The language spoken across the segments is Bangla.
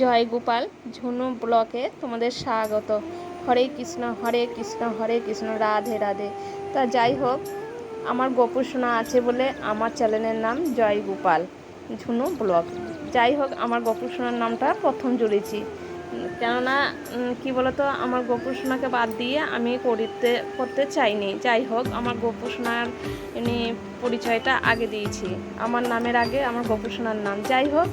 জয় গোপাল ঝুনু ব্লকে তোমাদের স্বাগত। হরে কৃষ্ণ হরে কৃষ্ণ হরে কৃষ্ণ, রাধে রাধে। তা যাই হোক, আমার গোপুসোনা আছে বলে আমার চ্যানেলের নাম জয় গোপাল ঝুনু ব্লগ। যাই হোক, আমার গোপুসোনার নামটা প্রথম জুড়েছি, কেননা কি বলতো, আমার গোপুসোনাকে বাদ দিয়ে আমি করতে চাইনি। যাই হোক, আমার গোপুসোনার পরিচয়টা আগে দিয়েছি, আমার নামের আগে আমার গোপুসোনার নাম। যাই হোক,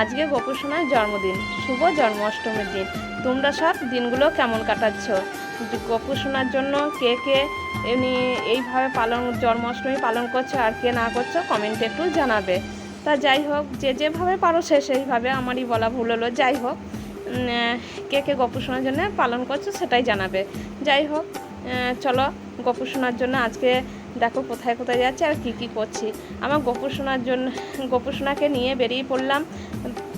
আজকে গোপুসোনার জন্মদিন, শুভ জন্মাষ্টমীর দিন। তোমরা সব দিনগুলো কেমন কাটাচ্ছ? গোপুসোনার জন্য কে কে এইভাবে জন্মাষ্টমী পালন করছো আর কে না করছো কমেন্টে একটু জানাবে। তা যাই হোক, যে যেভাবে পারো সেইভাবে, আমারই বলা ভুল হলো। যাই হোক, কে কে গোপুসোনার জন্য পালন করছো সেটাই জানাবে। যাই হোক, চলো গোপুসোনার জন্য আজকে দেখো কোথায় কোথায় যাচ্ছে আর কি করছি। আমার গোপুসোনাকে নিয়ে বেরিয়ে পড়লাম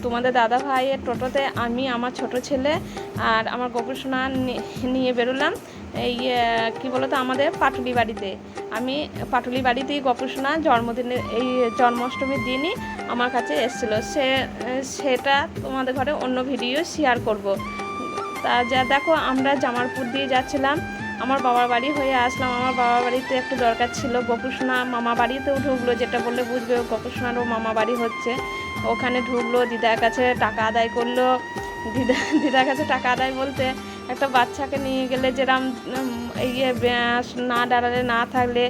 তোমাদের দাদা ভাইয়ের টোটোতে। আমি, আমার ছোট ছেলে আর আমার গোপুসোনা নিয়ে বেরোলাম এই কী বলতো, আমাদের পাটুলি বাড়িতে। আমি পাটুলি বাড়িতেই গোপুসোনা জন্মদিনের এই জন্মাষ্টমীর দিনই আমার কাছে এসেছিলো। সেটা তোমাদের ঘরে অন্য ভিডিও শেয়ার করব। তা যা দেখো, আমরা জামালপুর দিয়ে যাচ্ছিলাম, আমার বাবার বাড়ি হয়ে আসলাম। আমার বাবার বাড়িতে একটু দরকার ছিল। গোপুসোনা মামা বাড়িতেও ঢুকলো, যেটা বললে বুঝবে গোপুসোনারও মামা বাড়ি হচ্ছে। ওখানে ঢুকলো, দিদার কাছে টাকা আদায় করলো। দিদার কাছে টাকা আদায় বলতে, একটা বাচ্চাকে নিয়ে গেলে যেরম না দাঁড়ালে না থাকলে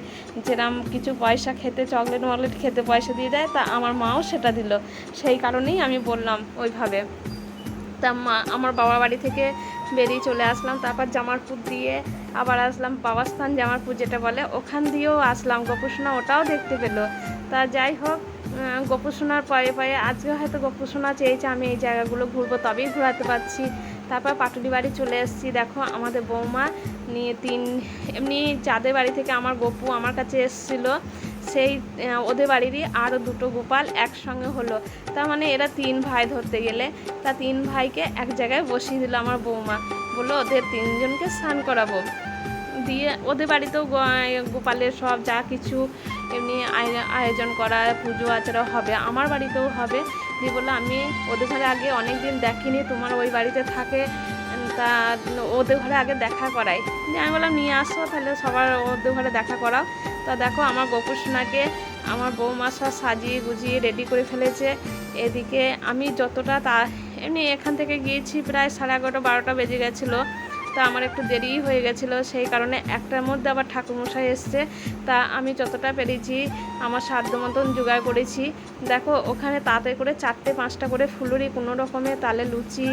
যেরম কিছু পয়সা খেতে, চকলেট খেতে পয়সা দিয়ে দেয়, তা আমার মাও সেটা দিল। সেই কারণেই আমি বললাম ওইভাবে। তা আমার বাবার বাড়ি থেকে বেরিয়ে চলে আসলাম, তারপর জামালপুর দিয়ে আবার আসলাম বাবাস্থান জামালপুর যেটা বলে, ওখান দিয়েও আসলাম। গোপুসোনা ওটাও দেখতে পেলো। তা যাই হোক, গোপুসোনার পায়ে পায়ে আজকে হয়তো গোপুসোনা চেয়েছে আমি এই জায়গাগুলো ঘুরবো, তবেই ঘোরাতে পারছি। তারপর পাটুলি বাড়ি চলে এসেছি। দেখো, আমাদের বৌমা নিয়ে এমনি যাদের বাড়ি থেকে আমার গপু আমার কাছে এসেছিলো, সেই ওদের বাড়িরই আরও দুটো গোপাল একসঙ্গে হলো। তার মানে এরা 3 ভাই ধরতে গেলে। তা 3 ভাইকে এক জায়গায় বসিয়ে দিল আমার বৌমা, বললো ওদের 3 জনকে স্নান করাবো। দিয়ে ওদের বাড়িতেও গোপালের সব যা কিছু এমনি আয়োজন করা, পুজো আচারা হবে, আমার বাড়িতেও হবে। দিয়ে বললো আমি ওদের ঘরে আগে অনেক দিন দেখিনি, তোমার ওই বাড়িতে থাকে, তা ওদের ঘরে আগে দেখা করাই। দিয়ে আমি বললাম নিয়ে আসো তাহলে, সবার ওদের ঘরে দেখা করাও। তা দেখো, আমার গোপুসোনাকে আমার বৌমা সব সাজিয়ে গুজিয়ে রেডি করে ফেলেছে। এদিকে আমি যতটা এমনি এখান থেকে গিয়েছি প্রায় 11:30-12টা বেজে গেছিলো। তা আমার একটু দেরিই হয়ে গেছিলো, সেই কারণে একটার মধ্যে আবার ঠাকুরমশাই এসছে। তা আমি যতটা পেরেছি আমার সাধ্য মতন জোগাড় করেছি। দেখো, ওখানে তাতে করে 4-5টা করে ফুলুরি, কোনো রকমে তালে লুচি,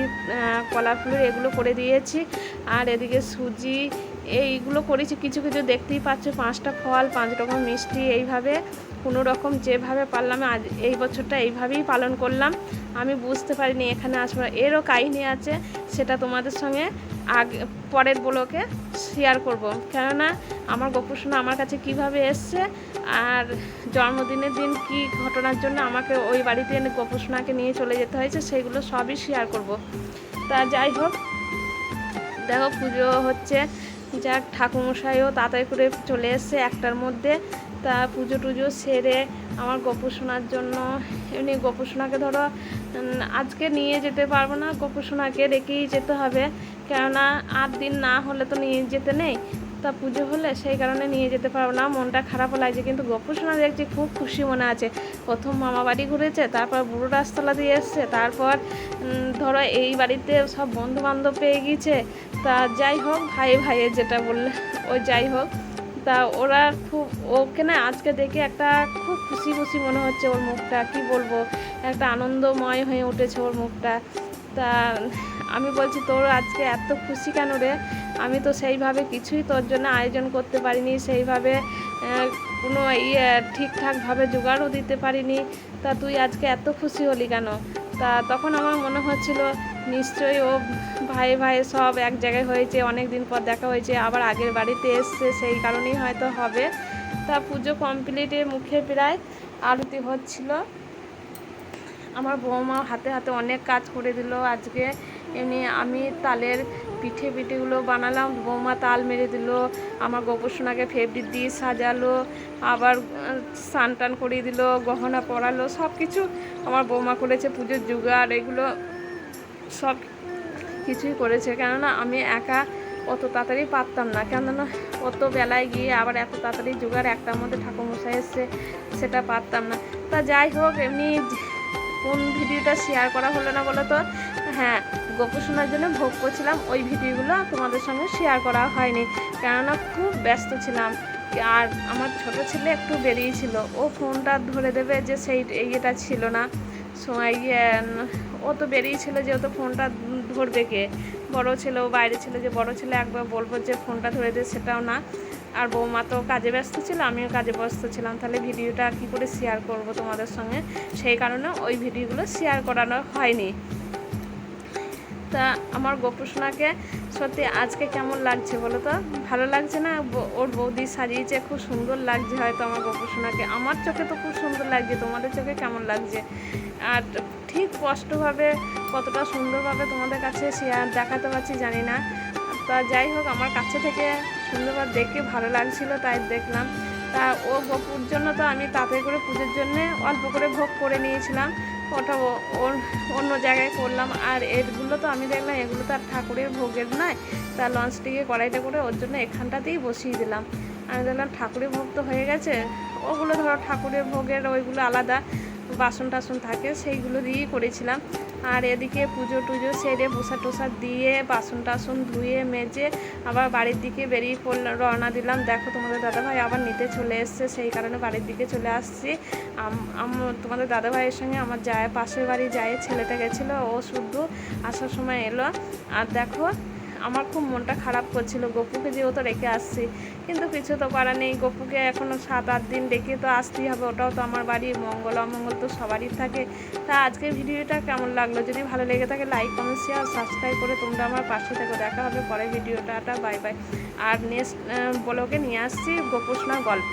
কলা ফুলুরি এগুলো করে দিয়েছি। আর এদিকে সুজি এইগুলো করেছি কিছু কিছু, দেখতেই পাচ্ছ, 5টা ফল, 5 রকম মিষ্টি, এইভাবে কোনো রকম যেভাবে পারলাম আজ এই বছরটা এইভাবেই পালন করলাম। আমি বুঝতে পারিনি এখানে আসবো। এরও কাহিনী আছে, সেটা তোমাদের সঙ্গে পরের ব্লগে শেয়ার করব। কেননা আমার গোপুসোনা আমার কাছে কিভাবে এসছে আর জন্মদিনের দিন কি ঘটনার জন্য আমাকে ওই বাড়িতে এনে গোপুসোনাকে নিয়ে চলে যেতে হয়েছে, সেগুলো সবই শেয়ার করব। তা যাই হোক, দেখো পুজো হচ্ছে, যাক ঠাকুরমশাইও তাড়াতাড়ি করে চলে এসছে 1টার মধ্যে। তা পুজো টুজো সেরে আমার গোপুসোনার জন্য এমনি গোপুসোনাকে ধরো আজকে নিয়ে যেতে পারবো না, গোপুসোনাকে রেখেই যেতে হবে, কেননা 8 দিন না হলে তো নিয়ে যেতে নেই। তা পুজো হলে সেই কারণে নিয়ে যেতে পারবো না, মনটা খারাপও লাগছে। কিন্তু গোপুসোনা দেখছি খুব খুশি মনে আছে। প্রথম মামা বাড়ি ঘুরেছে, তারপর বুড়ো রাজতলা দিয়ে এসছে, তারপর ধরো এই বাড়িতে সব বন্ধু বান্ধব পেয়ে গিয়েছে। তা যাই হোক, ভাইয়ের যেটা বললে, ওই যাই হোক, তা ওরা খুব, ওকে না আজকে দেখে একটা খুব খুশি খুশি মনে হচ্ছে। ওর মুখটা কি বলবো, একটা আনন্দময় হয়ে উঠেছে ওর মুখটা। তা আমি বলছি, তোর আজকে এত খুশি কেন রে? আমি তো সেইভাবে কিছুই তোর জন্য আয়োজন করতে পারিনি, সেইভাবে কোনো ঠিকঠাকভাবে জোগাড়ও দিতে পারিনি, তা তুই আজকে এত খুশি হলি কেন? তা তখন আমার মনে হচ্ছিল নিশ্চয়ই ও ভাই সব এক জায়গায় হয়েছে, অনেক দিন পর দেখা হয়েছে, আবার আগের বাড়িতে এসছে, সেই কারণেই হয়তো হবে। তা পুজো কমপ্লিটের মুখে প্রায় আরতি হচ্ছিল। আমার বৌমা হাতে হাতে অনেক কাজ করে দিল আজকে। এমনি আমি তালের পিঠেগুলো বানালাম, বৌমা তাল মেরে দিল, আমার গোপুসোনাকে ফেব্রিক দিয়ে সাজালো, আবার স্নান টান করিয়ে দিল, গহনা পরালো, সব কিছু আমার বৌমা করেছে। পুজোর জোগাড় এগুলো সব কিছুই করেছে, কেননা আমি একা অত তাড়াতাড়ি পারতাম না, কেননা অত বেলায় গিয়ে আবার এত তাড়াতাড়ি জোগাড়, একটার মধ্যে ঠাকুরমশাই এসছে, সেটা পারতাম না। তা যাই হোক, এমনি কোন ভিডিওটা শেয়ার করা হলো না বলো তো? হ্যাঁ, গোপু শোনার জন্য ভোগ করছিলাম, ওই ভিডিওগুলো তোমাদের সঙ্গে শেয়ার করা হয়নি, কেননা খুব ব্যস্ত ছিলাম। আর আমার ছোট ছেলে একটু বেরিয়েছিল, ও ফোনটা ধরে দেবে যে সেই ইয়েটা ছিল না সময়, ও তো বেরিয়েছিল, যেহেতু ফোনটা ধরবে কে? বড় ছেলেও বাইরে ছিল, যে বড় ছেলে একবার বলবো যে ফোনটা ধরে দে, সেটাও না। আর বৌমা তো কাজে ব্যস্ত ছিল, আমিও কাজে ব্যস্ত ছিলাম, তাহলে ভিডিওটা কী করে শেয়ার করব তোমাদের সঙ্গে? সেই কারণে ওই ভিডিওগুলো শেয়ার করানো হয়নি। তা আমার গোপু সোনাকে সত্যি আজকে কেমন লাগছে বলো তো? ভালো লাগছে না? ওর বৌদি সাজিয়েছে, খুব সুন্দর লাগছে হয়তো আমার গোপু সোনাকে। আমার চোখে তো খুব সুন্দর লাগছে, তোমাদের চোখে কেমন লাগছে? আর ঠিক স্পষ্টভাবে কতটা সুন্দরভাবে তোমাদের কাছে শেয়ার দেখাতে পারছি জানি না। তা যাই হোক, আমার কাছে থেকে সুন্দরভাবে দেখে ভালো লাগছিল, তাই দেখলাম। তা ও গোপুর জন্য তো আমি তাড়াতাড়ি করে পুজোর জন্যে অল্প করে ভোগ করে নিয়েছিলাম, ওটা ওর অন্য জায়গায় করলাম। আর এগুলো তো আমি দেখলাম এগুলো তো আর ঠাকুরের ভোগের নয়, তা লঞ্চটিকে কড়াইটা করে ওর জন্য এখানটাতেই বসিয়ে দিলাম। আমি দেখলাম ঠাকুরের ভোগ তো হয়ে গেছে, ওগুলো ধরো ঠাকুরের ভোগের ওইগুলো আলাদা বাসন টাসন থাকে, সেইগুলো দিয়েই করেছিলাম। আর এদিকে পুজো টুজো সেরে প্রসাদ টোসাদ দিয়ে বাসন টাসন ধুয়ে মেজে আবার বাড়ির দিকে বেরিয়ে রওনা দিলাম। দেখো তোমাদের দাদাভাই আবার নিতে চলে এসছে, সেই কারণে বাড়ির দিকে চলে আসছি। তোমাদের দাদাভাইয়ের সঙ্গে আমার যায় পাশের বাড়ি যায় ছেলেটা গেছিলো, ও শুদ্ধ আসার সময় এলো। আর দেখো, আমার খুব মনটা খারাপ করছিল, গপুকে যেহেতু রেখে আসছি, কিন্তু কিছু তো করার নেই। গপুকে এখনও 7-8 দিন রেখে তো আসতেই হবে, ওটাও তো আমার বাড়ি, মঙ্গল অমঙ্গল তো সবারই থাকে। তা আজকের ভিডিওটা কেমন লাগলো? যদি ভালো লেগে থাকে লাইক কমেন্ট শেয়ার সাবস্ক্রাইব করে তোমরা আমার পাশে থেকে। দেখা হবে পরে ভিডিওটা, বাই বাই। আর নেক্সট ব্লগে নিয়ে আসছি গোপু সোনার গল্প।